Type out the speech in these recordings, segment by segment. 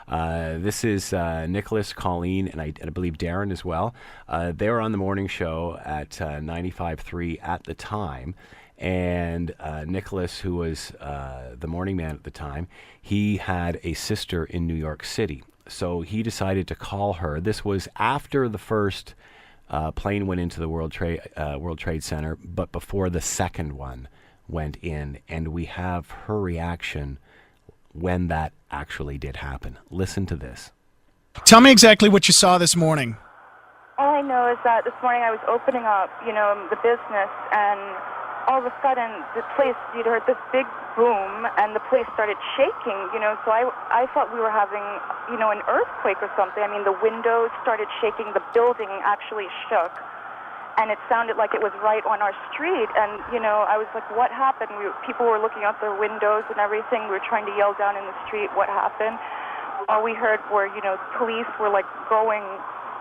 This is Nicholas, Colleen, and I believe Darren as well. They were on the morning show at 95.3 at the time. And Nicholas, who was the morning man at the time, he had a sister in New York City. So he decided to call her. This was after the first plane went into the World Trade Center, but before the second one went in. And we have her reaction when that actually did happen. Listen to this. Tell me exactly what you saw this morning. All I know is that this morning I was opening up, the business, and all of a sudden the place, you'd heard this big boom, and the place started shaking, so I thought we were having, an earthquake or something. I mean, the windows started shaking, the building actually shook, and it sounded like it was right on our street, and, I was like, what happened? People were looking out their windows and everything. We were trying to yell down in the street, what happened? All we heard were, police were, going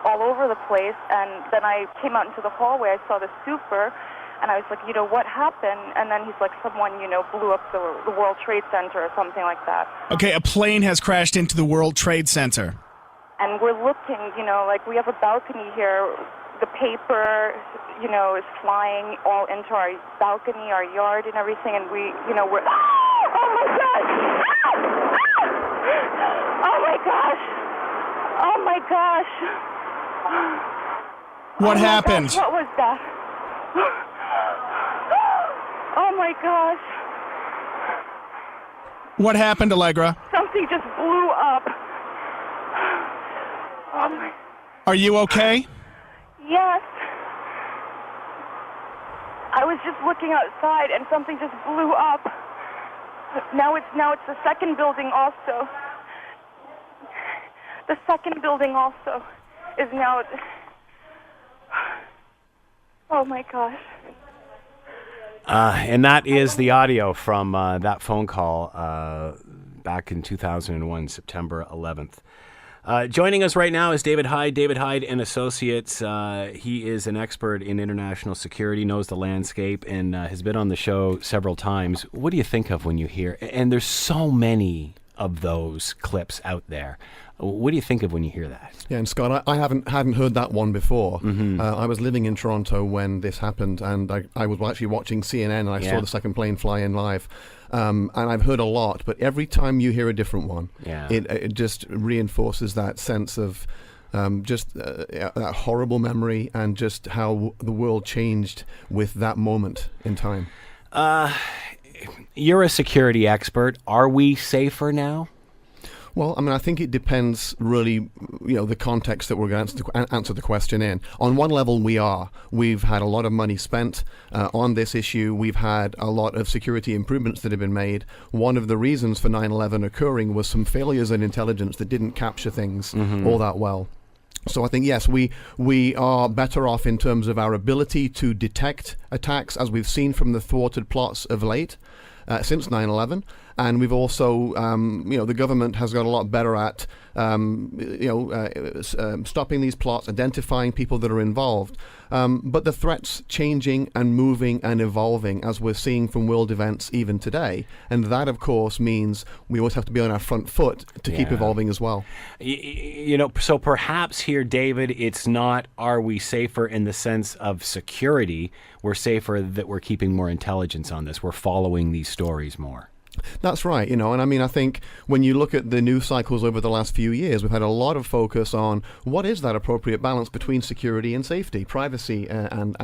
all over the place, and then I came out into the hallway, I saw the super, and I was like, what happened? And then he's like, someone, blew up the World Trade Center or something like that. Okay, a plane has crashed into the World Trade Center. And we're looking, we have a balcony here. The paper, is flying all into our balcony, our yard and everything, and we're, oh my gosh! Oh my gosh! Oh my gosh! What happened? Gosh, what was that? Oh my gosh. What happened, Allegra? Something just blew up. Oh my. Are you okay? Yes. I was just looking outside and something just blew up. Now it's the second building also. The second building also is now. Oh my gosh. And that is the audio from that phone call back in 2001, September 11th. Joining us right now is David Hyde. David Hyde and Associates. He is an expert in international security, knows the landscape, and has been on the show several times. What do you think of when you hear? And there's so many of those clips out there. What do you think of when you hear that? Yeah, and Scott, I hadn't heard that one before. Mm-hmm. I was living in Toronto when this happened, and I was actually watching CNN, and I saw the second plane fly in live. And I've heard a lot, but every time you hear a different one, it just reinforces that sense of that horrible memory and just how the world changed with that moment in time. You're a security expert. Are we safer now? Well, I mean, I think it depends really, the context that we're going to answer the question in. On one level, we are. We've had a lot of money spent on this issue. We've had a lot of security improvements that have been made. One of the reasons for 9/11 occurring was some failures in intelligence that didn't capture things all that well. So I think, yes, we are better off in terms of our ability to detect attacks, as we've seen from the thwarted plots of late, since 9/11. And we've also, the government has got a lot better at, stopping these plots, identifying people that are involved. But the threat's changing and moving and evolving, as we're seeing from world events even today. And that, of course, means we always have to be on our front foot to keep evolving as well. So perhaps here, David, it's not are we safer in the sense of security. We're safer that we're keeping more intelligence on this. We're following these stories more. That's right, and I mean, I think when you look at the news cycles over the last few years, we've had a lot of focus on what is that appropriate balance between security and safety, privacy and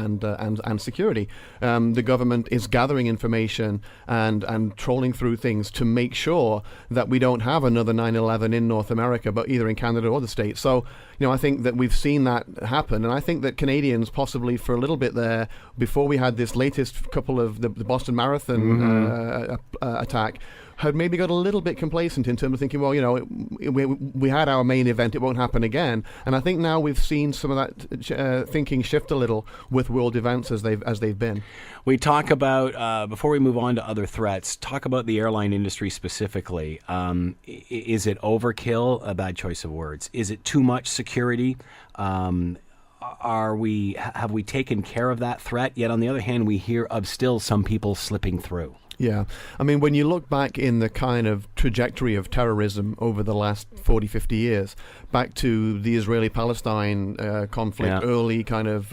security. The government is gathering information and trawling through things to make sure that we don't have another 9/11 in North America, but either in Canada or the States. So, I think that we've seen that happen, and I think that Canadians possibly for a little bit there, before we had this latest couple of the Boston Marathon attack, had maybe got a little bit complacent in terms of thinking, well, we had our main event, it won't happen again. And I think now we've seen some of that thinking shift a little with world events as they've been. We talk about, before we move on to other threats, talk about the airline industry specifically. Is it overkill? A bad choice of words. Is it too much security? Have we taken care of that threat? Yet on the other hand, we hear of still some people slipping through. Yeah. I mean, when you look back in the kind of trajectory of terrorism over the last 40, 50 years, back to the Israeli-Palestine conflict, early kind of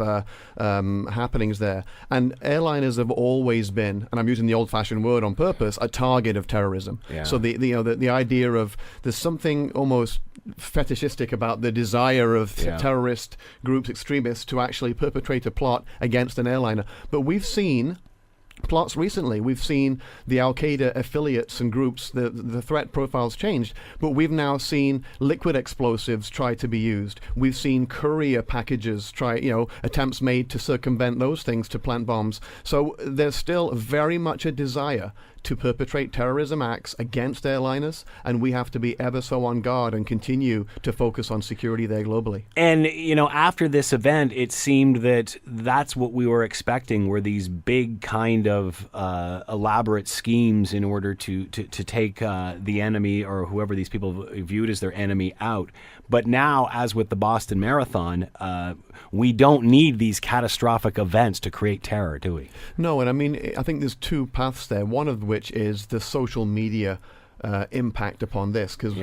happenings there, and airliners have always been, and I'm using the old-fashioned word on purpose, a target of terrorism. Yeah. So the idea of there's something almost fetishistic about the desire of terrorist groups, extremists, to actually perpetrate a plot against an airliner. But we've seen plots recently. We've seen the Al-Qaeda affiliates and groups, the threat profiles changed, but we've now seen liquid explosives try to be used. We've seen courier packages attempts made to circumvent those things to plant bombs. So there's still very much a desire to perpetrate terrorism acts against airliners, and we have to be ever so on guard and continue to focus on security there globally. And, after this event, it seemed that that's what we were expecting, were these big kind of elaborate schemes in order to take the enemy, or whoever these people viewed as their enemy, out. But now, as with the Boston Marathon, we don't need these catastrophic events to create terror, do we? No, and I mean, I think there's two paths there, one of which is the social media impact upon this, because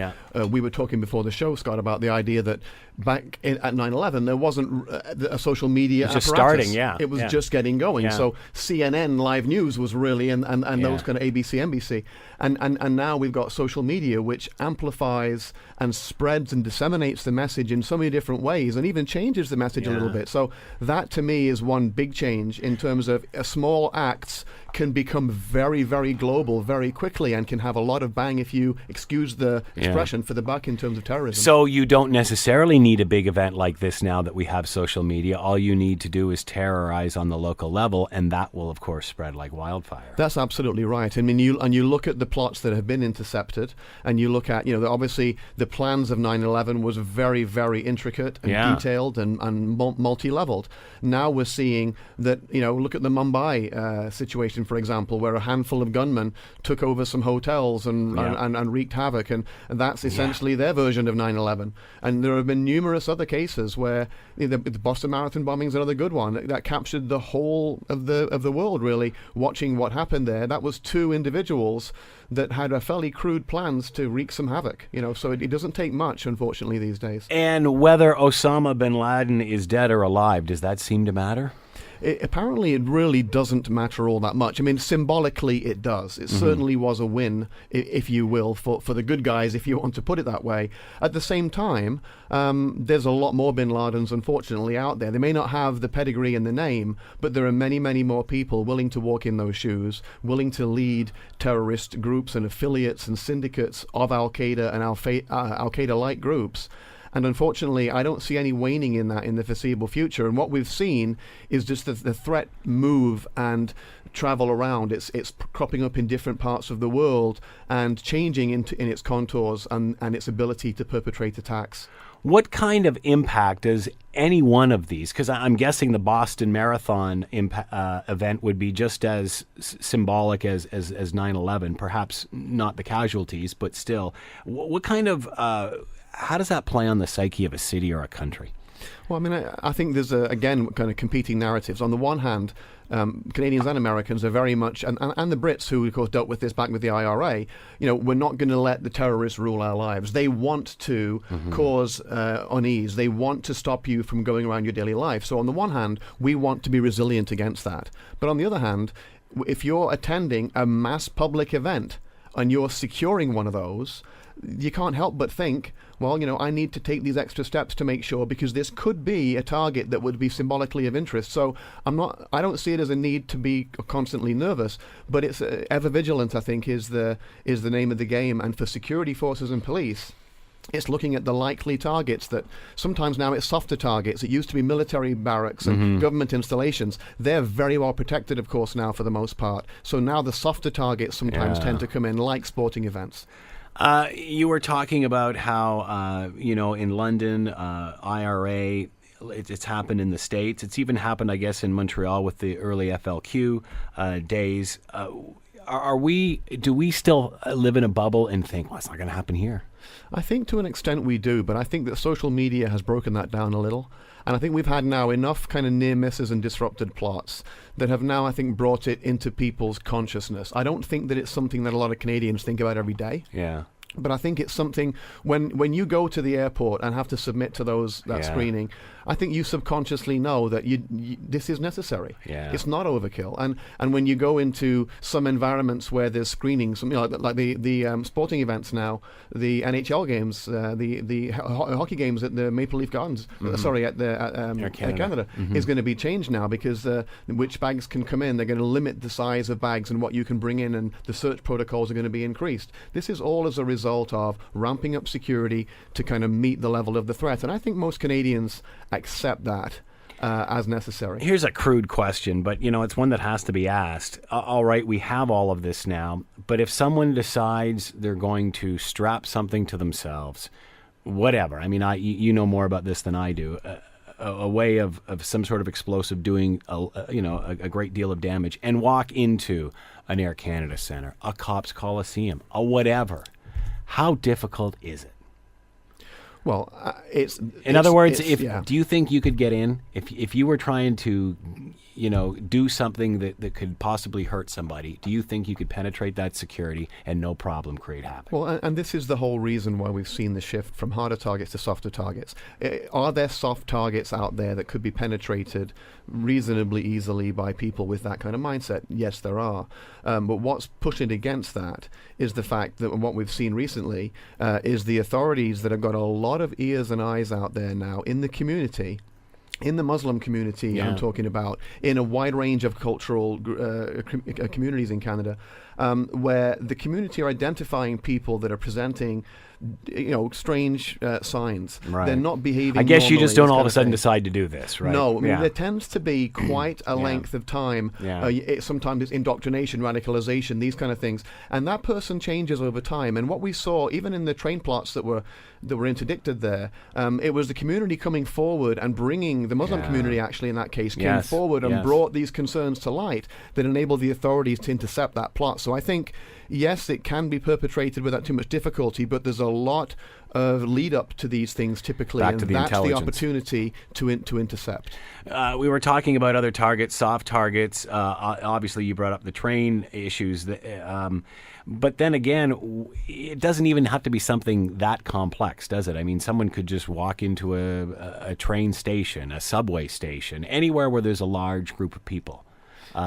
we were talking before the show, Scott, about the idea that back at 9/11 there wasn't a social media apparatus. Just starting, it was just getting going. So CNN live news was really and those kind of ABC, NBC, and now we've got social media, which amplifies and spreads and disseminates the message in so many different ways, and even changes the message a little bit. So that to me is one big change in terms of small acts can become very, very global very quickly, and can have a lot of bang, if you excuse the expression, for the buck in terms of terrorism. So you don't necessarily need a big event like this now that we have social media. All you need to do is terrorize on the local level, and that will, of course, spread like wildfire. That's absolutely right. I mean, you look at the plots that have been intercepted, and you look at, obviously the plans of 9/11 was very, very intricate and detailed and multi-leveled. Now we're seeing that, look at the Mumbai situation, for example, where a handful of gunmen took over some hotels and wreaked havoc, and that's essentially their version of 9/11. And there have been numerous other cases where the Boston Marathon bombing is another good one that captured the whole of the world really watching what happened there. That was two individuals that had a fairly crude plans to wreak some havoc. So it doesn't take much, unfortunately, these days. And whether Osama bin Laden is dead or alive, does that seem to matter? Apparently, it really doesn't matter all that much. I mean, symbolically, it does. It certainly was a win, if you will, for the good guys, if you want to put it that way. At the same time, there's a lot more bin Ladens, unfortunately, out there. They may not have the pedigree and the name, but there are many, many more people willing to walk in those shoes, willing to lead terrorist groups and affiliates and syndicates of Al-Qaeda and Al-Qaeda-like groups. And unfortunately, I don't see any waning in that in the foreseeable future. And what we've seen is just the threat move and travel around. It's cropping up in different parts of the world and changing in its contours and its ability to perpetrate attacks. What kind of impact does any one of these, because I'm guessing the Boston Marathon event would be just as symbolic as 9/11, perhaps not the casualties, but still. What kind of... how does that play on the psyche of a city or a country? Well, I mean, I think there's, again, kind of competing narratives. On the one hand, Canadians and Americans are very much, and the Brits, who, of course, dealt with this back with the IRA, we're not going to let the terrorists rule our lives. They want to cause unease. They want to stop you from going around your daily life. So on the one hand, we want to be resilient against that. But on the other hand, if you're attending a mass public event and you're securing one of those, you can't help but think, well, I need to take these extra steps to make sure, because this could be a target that would be symbolically of interest. So I don't see it as a need to be constantly nervous, but it's ever vigilant, I think, is the name of the game. And for security forces and police, it's looking at the likely targets that sometimes now it's softer targets. It used to be military barracks and government installations. They're very well protected, of course, now for the most part. So now the softer targets sometimes tend to come in, like sporting events. You were talking about how, in London, IRA, it's happened in the States. It's even happened, I guess, in Montreal with the early FLQ days. do we still live in a bubble and think, well, it's not going to happen here? I think to an extent we do, but I think that social media has broken that down a little. And I think we've had now enough kind of near misses and disrupted plots that have now, I think, brought it into people's consciousness. I don't think that it's something that a lot of Canadians think about every day. Yeah. But I think it's something when you go to the airport and have to submit to that screening, I think you subconsciously know that this is necessary. Yeah. It's not overkill. And when you go into some environments where there's screening, like the sporting events now, the NHL games, the hockey games at the Maple Leaf Gardens, at Air Canada, is going to be changed now because which bags can come in. They're going to limit the size of bags and what you can bring in, and the search protocols are going to be increased. This is all as a result of ramping up security to kind of meet the level of the threat. And I think most Canadians accept that as necessary. Here's a crude question, but it's one that has to be asked. All right, we have all of this now, but if someone decides they're going to strap something to themselves, whatever. I mean, you know more about this than I do. A way of some sort of explosive doing a great deal of damage, and walk into an Air Canada Centre, a Cops Coliseum, a whatever. How difficult is it? Well, in other words, do you think you could get in if you were trying to, do something that could possibly hurt somebody? Do you think you could penetrate that security and no problem create havoc? Well, and this is the whole reason why we've seen the shift from harder targets to softer targets. Are there soft targets out there that could be penetrated reasonably easily by people with that kind of mindset? Yes, there are. But what's pushing against that is the fact that what we've seen recently is the authorities that have got a lot of ears and eyes out there now in the community, in the Muslim community, I'm talking about, in a wide range of cultural communities in Canada, where the community are identifying people that are presenting strange signs. Right. They're not behaving I guess normally, you just don't all of a sudden decide to do this, right? No, I mean, there tends to be quite a length of time. Yeah. Sometimes it's indoctrination, radicalization, these kind of things. And that person changes over time. And what we saw, even in the train plots that were interdicted there, it was the community coming forward and bringing, the Muslim community actually in that case, came forward and brought these concerns to light that enabled the authorities to intercept that plot. So I think, yes, it can be perpetrated without too much difficulty, but there's a lot of lead up to these things typically, Back and to the that's the intelligence. Opportunity to intercept. We were talking about other targets, soft targets. Obviously, you brought up the train issues. But then again, it doesn't even have to be something that complex, does it? I mean, someone could just walk into a train station, a subway station, anywhere where there's a large group of people.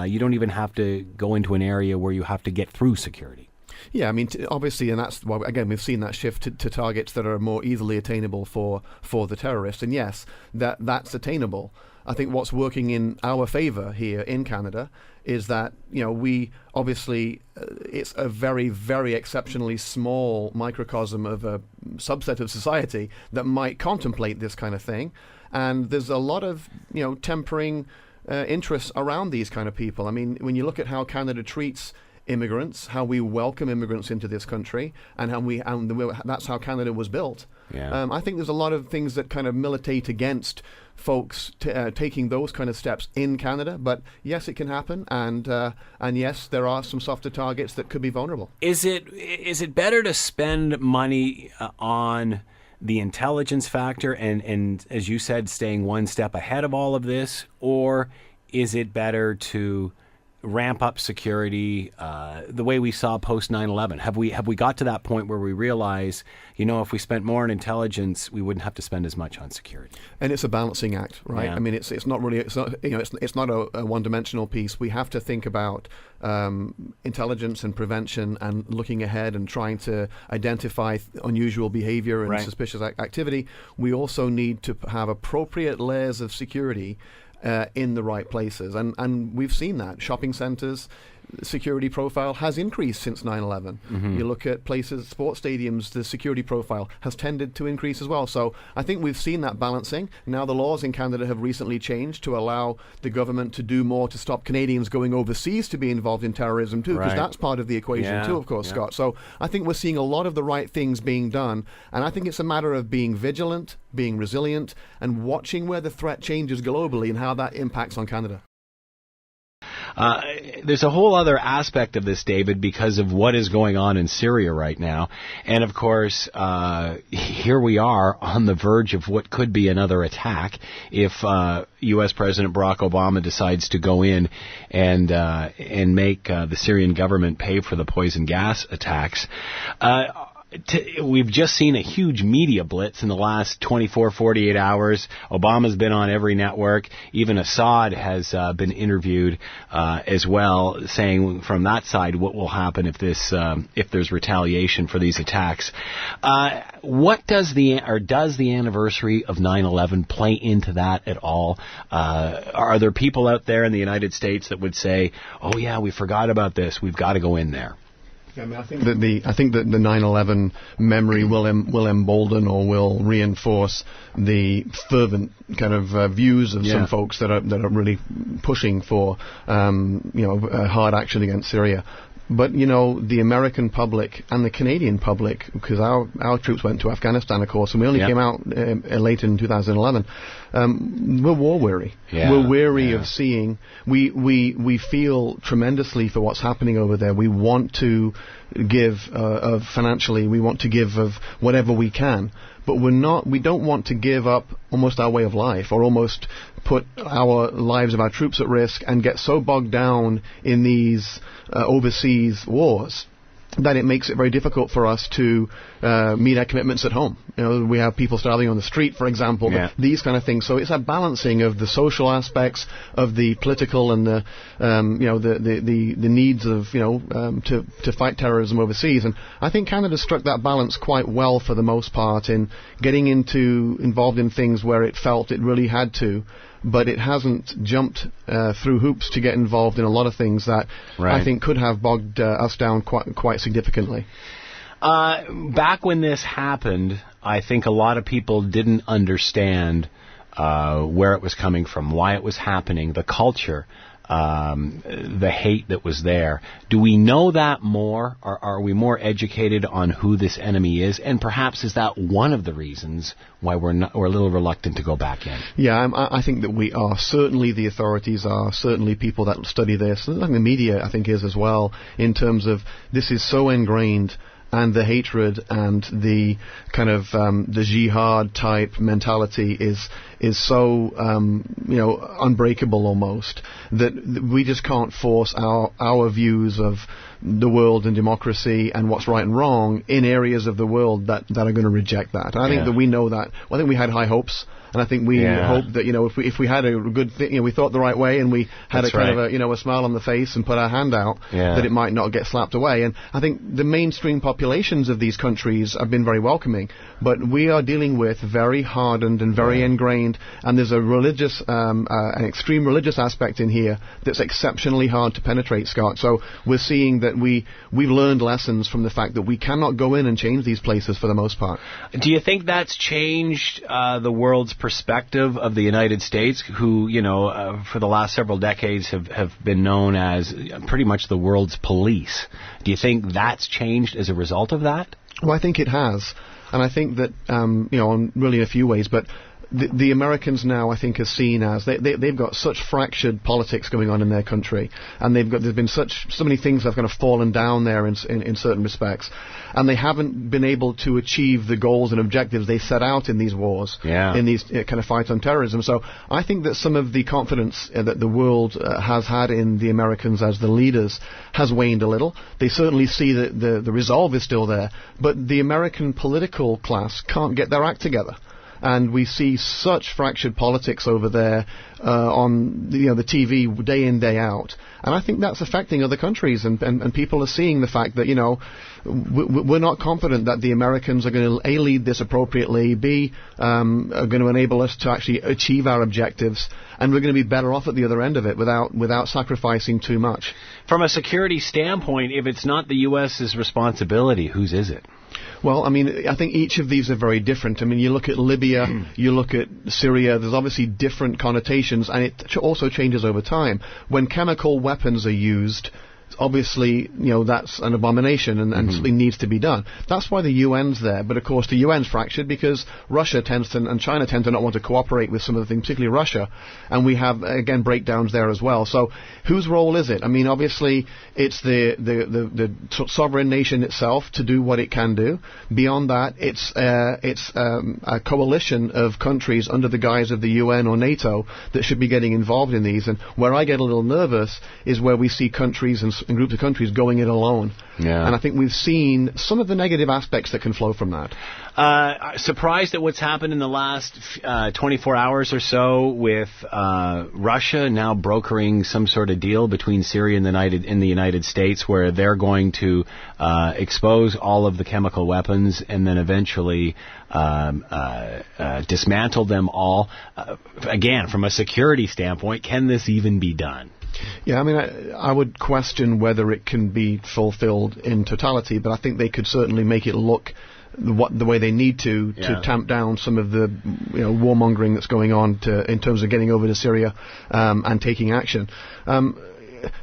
You don't even have to go into an area where you have to get through security. Yeah, I mean, obviously, and that's why, again, we've seen that shift to targets that are more easily attainable for the terrorist. And yes, that's attainable. I think what's working in our favor here in Canada is that, we obviously, it's a very, very exceptionally small microcosm of a subset of society that might contemplate this kind of thing. And there's a lot of, tempering interests around these kind of people. I mean, when you look at how Canada treats immigrants, how we welcome immigrants into this country, and that's how Canada was built. Yeah. I think there's a lot of things that kind of militate against folks taking those kind of steps in Canada. But yes, it can happen, and yes, there are some softer targets that could be vulnerable. Is it better to spend money on the intelligence factor and as you said, staying one step ahead of all of this, or is it better to ramp up security the way we saw post 9/11? Have we got to that point where we realize, if we spent more on intelligence, we wouldn't have to spend as much on security? And it's a balancing act, right? Yeah. I mean, it's not it's not a one-dimensional piece. We have to think about intelligence and prevention and looking ahead and trying to identify unusual behavior and suspicious activity. We also need to have appropriate layers of security in the right places. And we've seen that. Shopping centres, security profile has increased since 9/11. You look at places, sports stadiums, the security profile has tended to increase as well. So I think we've seen that balancing. Now the laws in Canada have recently changed to allow the government to do more to stop Canadians going overseas to be involved in terrorism too, because that's part of the equation too, of course, Scott. So I think we're seeing a lot of the right things being done, and I think it's a matter of being vigilant, being resilient, and watching where the threat changes globally and how that impacts on Canada. There's a whole other aspect of this, David, because of what is going on in Syria right now. And, of course, here we are on the verge of what could be another attack if U.S. President Barack Obama decides to go in and make the Syrian government pay for the poison gas attacks. We've just seen a huge media blitz in the last 24, 48 hours. Obama's been on every network. Even Assad has been interviewed as well, saying from that side what will happen if there's retaliation for these attacks. What does the anniversary of 9/11 play into that at all? Are there people out there in the United States that would say, "Oh yeah, we forgot about this. We've got to go in there"? I mean, I think that the 9/11 memory will embolden or will reinforce the fervent kind of views of some folks that are really pushing for hard action against Syria. But, the American public and the Canadian public, because our troops went to Afghanistan, of course, and we only came out late in 2011, we're war weary. Yeah, we're weary of seeing. We feel tremendously for what's happening over there. We want to give financially. We want to give of whatever we can. But we don't want to give up almost our way of life or almost put our lives of our troops at risk and get so bogged down in these overseas wars that it makes it very difficult for us to meet our commitments at home. We have people starving on the street, for example, these kind of things. So it's a balancing of the social aspects of the political and the needs of, to fight terrorism overseas. And I think Canada struck that balance quite well for the most part in getting involved in things where it felt it really had to. But it hasn't jumped through hoops to get involved in a lot of things that I think could have bogged us down quite significantly. Back when this happened, I think a lot of people didn't understand where it was coming from, why it was happening, the culture, the hate that was there. Do we know that more? Are we more educated on who this enemy is? And perhaps is that one of the reasons why we're a little reluctant to go back in? Yeah, I think that we are. Certainly the authorities are. Certainly people that study this. And the media, I think, is as well, in terms of this is so ingrained. And the hatred and the kind of the jihad type mentality is so unbreakable almost that we just can't force our views of the world and democracy and what's right and wrong in areas of the world that are going to reject that. And I think that we know that. Well, I think we had high hopes. And I think we hoped that, if we had a good thing, we thought the right way and we had a kind of a smile on the face and put our hand out, that it might not get slapped away. And I think the mainstream populations of these countries have been very welcoming. But we are dealing with very hardened and very ingrained, and there's a religious, an extreme religious aspect in here that's exceptionally hard to penetrate, Scott. So we're seeing that we've learned lessons from the fact that we cannot go in and change these places for the most part. Do you think that's changed the world's perspective of the United States, who, for the last several decades have been known as pretty much the world's police? Do you think that's changed as a result of that? Well, I think it has. And I think that, really in a few ways, but the Americans now, I think, are seen as they've got such fractured politics going on in their country, and there's been so many things that have kind of fallen down there in certain respects, and they haven't been able to achieve the goals and objectives they set out in these wars, in these kind of fights on terrorism. So I think that some of the confidence that the world has had in the Americans as the leaders has waned a little. They certainly see that the resolve is still there, but the American political class can't get their act together. And we see such fractured politics over there on the TV day in, day out. And I think that's affecting other countries, and people are seeing the fact that, we're not confident that the Americans are going to, A, lead this appropriately, B, are going to enable us to actually achieve our objectives, and we're going to be better off at the other end of it without sacrificing too much. From a security standpoint, if it's not the U.S.'s responsibility, whose is it? Well, I mean, I think each of these are very different. I mean, you look at Libya, you look at Syria, there's obviously different connotations, and it also changes over time. When chemical weapons are used, obviously, that's an abomination and something needs to be done. That's why the UN's there. But of course, the UN's fractured because Russia and China tend to not want to cooperate with some of the things, particularly Russia. And we have, again, breakdowns there as well. So whose role is it? I mean, obviously, it's the sovereign nation itself to do what it can do. Beyond that, it's a coalition of countries under the guise of the UN or NATO that should be getting involved in these. And where I get a little nervous is where we see countries and groups of countries going it alone. Yeah. And I think we've seen some of the negative aspects that can flow from that. Surprised at what's happened in the last 24 hours or so with Russia now brokering some sort of deal between Syria and the United States where they're going to expose all of the chemical weapons and then eventually dismantle them all. Again, from a security standpoint, can this even be done? Yeah, I mean, I would question whether it can be fulfilled in totality, but I think they could certainly make it look the way they need to tamp down some of the warmongering that's going on in terms of getting over to Syria and taking action.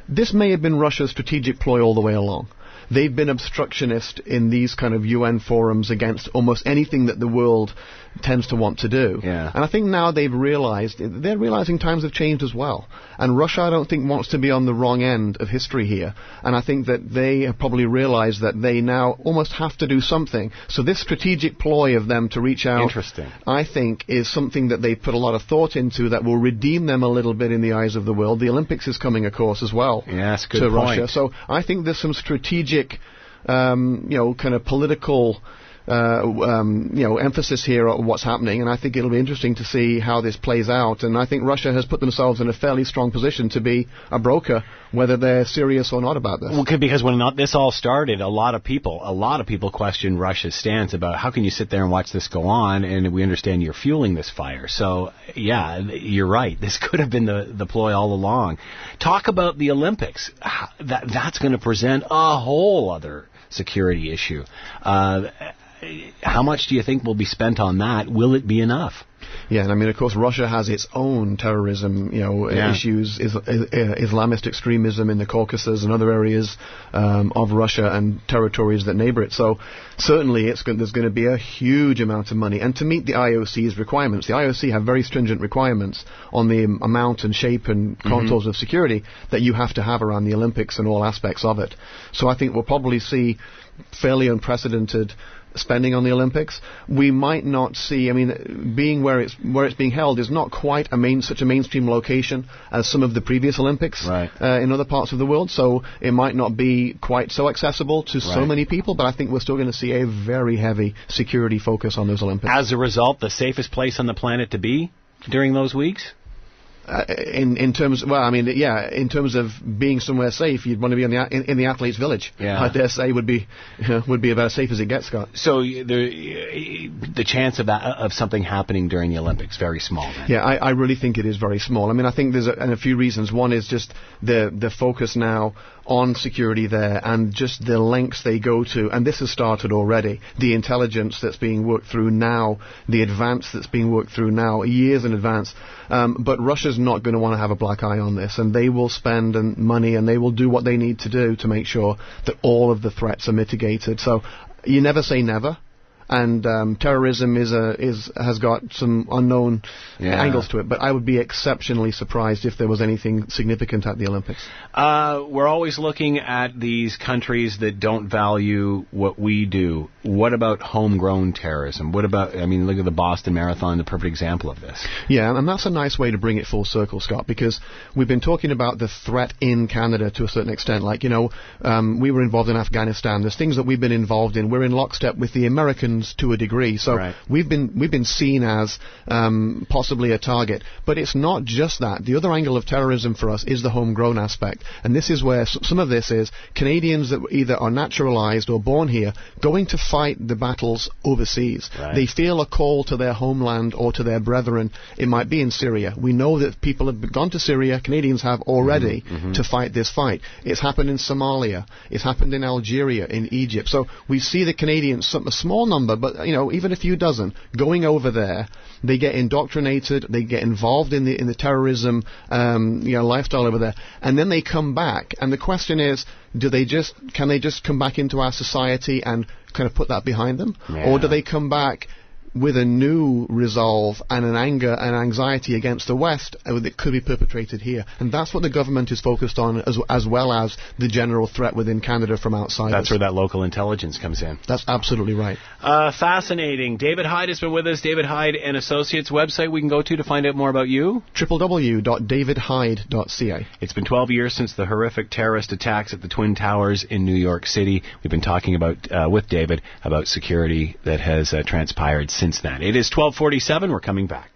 This may have been Russia's strategic ploy all the way along. They've been obstructionist in these kind of UN forums against almost anything that the world tends to want to do. Yeah. And I think now they're realizing times have changed as well. And Russia, I don't think, wants to be on the wrong end of history here. And I think that they have probably realized that they now almost have to do something. So this strategic ploy of them to reach out, interesting, I think, is something that they put a lot of thought into that will redeem them a little bit in the eyes of the world. The Olympics is coming, of course, as well. Yes, good to point. Russia. So I think there's some strategic, kind of political emphasis here on what's happening, and I think it'll be interesting to see how this plays out. And I think Russia has put themselves in a fairly strong position to be a broker, whether they're serious or not about this. Well, because when this all started, a lot of people questioned Russia's stance about how can you sit there and watch this go on, and we understand you're fueling this fire. So, yeah, you're right. This could have been the ploy all along. Talk about the Olympics. That's going to present a whole other security issue. How much do you think will be spent on that? Will it be enough? Yeah, and I mean, of course, Russia has its own terrorism, issues, Islamist extremism in the Caucasus and other areas of Russia and territories that neighbor it. So certainly there's going to be a huge amount of money. And to meet the IOC's requirements, the IOC have very stringent requirements on the amount and shape and contours of security that you have to have around the Olympics and all aspects of it. So I think we'll probably see fairly unprecedented spending on the Olympics. We might not see, I mean, being where it's being held is not quite such a mainstream location as some of the previous Olympics in other parts of the world, so it might not be quite so accessible to so many people, but I think we're still going to see a very heavy security focus on those Olympics. As a result, the safest place on the planet to be during those weeks? In terms of being somewhere safe, you'd want to be in the athlete's village. Yeah. I dare say would be about as safe as it gets, Scott. So the chance of something happening during the Olympics very small. Then. Yeah, I really think it is very small. I mean, I think there's a few reasons. One is just the focus now on security there and just the lengths they go to, and this has started already. The intelligence that's being worked through now, the advance that's being worked through now, years in advance. But Russia's not going to want to have a black eye on this, and they will spend money and they will do what they need to do to make sure that all of the threats are mitigated. So you never say never. And terrorism has got some unknown angles to it, but I would be exceptionally surprised if there was anything significant at the Olympics. We're always looking at these countries that don't value what we do. What about homegrown terrorism? What about, I mean, look at the Boston Marathon, the perfect example of this. Yeah, and that's a nice way to bring it full circle, Scott, because we've been talking about the threat in Canada to a certain extent. Like, we were involved in Afghanistan. There's things that we've been involved in. We're in lockstep with the Americans to a degree. So we've been seen as possibly a target. But it's not just that. The other angle of terrorism for us is the homegrown aspect. And this is where some of this is Canadians that either are naturalized or born here going to fight the battles overseas. They feel a call to their homeland or to their brethren. It might be in Syria. We know that people have gone to Syria, Canadians have already, to fight this fight. It's happened in Somalia. It's happened in Algeria, in Egypt. So we see the Canadians, a small number number, but even a few dozen, going over there, they get indoctrinated, they get involved in the terrorism lifestyle over there, and then they come back. And the question is, can they just come back into our society and kind of put that behind them, or do they come back with a new resolve and an anger and anxiety against the West that could be perpetrated here? And that's what the government is focused on, as well as the general threat within Canada from outside. That's where that local intelligence comes in. That's absolutely right. Fascinating. David Hyde has been with us. David Hyde and Associates website we can go to find out more about you. www.davidhyde.ca. It's been 12 years since the horrific terrorist attacks at the Twin Towers in New York City. We've been talking about with David about security that has transpired since then. It is 12:47. We're coming back.